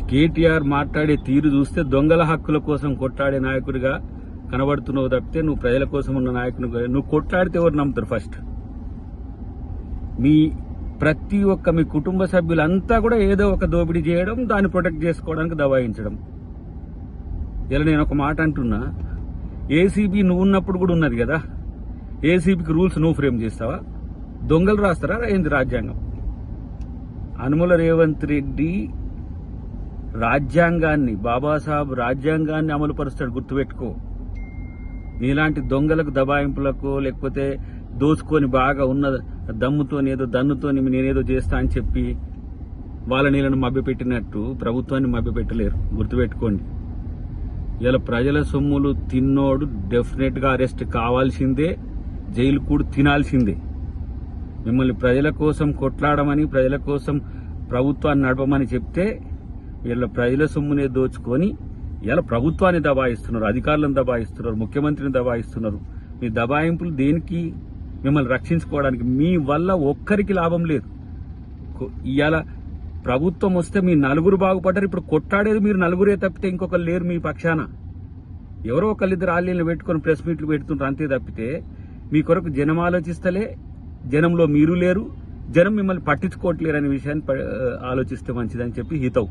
కేటీఆర్ మాట్లాడే తీరు చూస్తే దొంగల హక్కుల కోసం కొట్లాడే నాయకుడిగా కనబడుతున్నావు తప్పితే నువ్వు ప్రజల కోసం ఉన్న నాయకుని నువ్వు కొట్లాడితే ఎవరు నమ్ముతారు? ఫస్ట్ ప్రతి ఒక్క మీ కుటుంబ సభ్యులంతా కూడా ఏదో ఒక దోపిడీ చేయడం, దాన్ని ప్రొటెక్ట్ చేసుకోవడానికి దబాయించడం. ఇలా నేను ఒక మాట అంటున్నా, ఏసీబీ నువ్వు ఉన్నప్పుడు కూడా ఉన్నది కదా, ఏసీబీకి రూల్స్ నువ్వు ఫ్రేమ్ చేస్తావా? దొంగలు రాస్తారా ఏంది రాజ్యాంగం? అనుముల రేవంత్ రెడ్డి రాజ్యాంగాన్ని, బాబాసాహెబ్ రాజ్యాంగాన్ని అమలు పరుస్తాడు, గుర్తుపెట్టుకో. నీలాంటి దొంగలకు, దబాయింపులకు, లేకపోతే దోచుకొని బాగా ఉన్న దమ్ముతోని ఏదో దన్నుతోని నేనేదో చేస్తా అని చెప్పి వాళ్ళ నీళ్ళను మభ్యపెట్టినట్టు ప్రభుత్వాన్ని మభ్యపెట్టలేరు, గుర్తుపెట్టుకోండి. ఇలా ప్రజల సొమ్ములు తిన్నోడు డెఫినెట్ గా అరెస్ట్ కావాల్సిందే, జైలు కూడా తినాల్సిందే. మిమ్మల్ని ప్రజల కోసం కొట్లాడమని, ప్రజల కోసం ప్రభుత్వాన్ని నడపమని చెప్తే వీళ్ళ ప్రజల సొమ్మునే దోచుకొని ఇలా ప్రభుత్వాన్ని దబాయిస్తున్నారు, అధికారులను దబాయిస్తున్నారు, ముఖ్యమంత్రిని దబాయిస్తున్నారు. మీ దబాయింపులు దేనికి? మిమ్మల్ని రక్షించుకోవడానికి. మీ వల్ల ఒక్కరికి లాభం లేదు. ఇవాళ ప్రభుత్వం వస్తే మీ నలుగురు బాగుపడ్డారు. ఇప్పుడు కొట్టాడేది మీరు నలుగురే తప్పితే ఇంకొకరు లేరు మీ పక్షాన. ఎవరో ఒకళ్ళిద్దరు ఆలీలను పెట్టుకుని ప్రెస్ మీట్లు పెడుతుంటారు అంతే తప్పితే మీ కొరకు జనం ఆలోచిస్తలే, జనంలో మీరు లేరు, జనం మిమ్మల్ని పట్టించుకోవట్లేరు అనే విషయాన్ని ఆలోచిస్తే మంచిదని చెప్పి హితవు.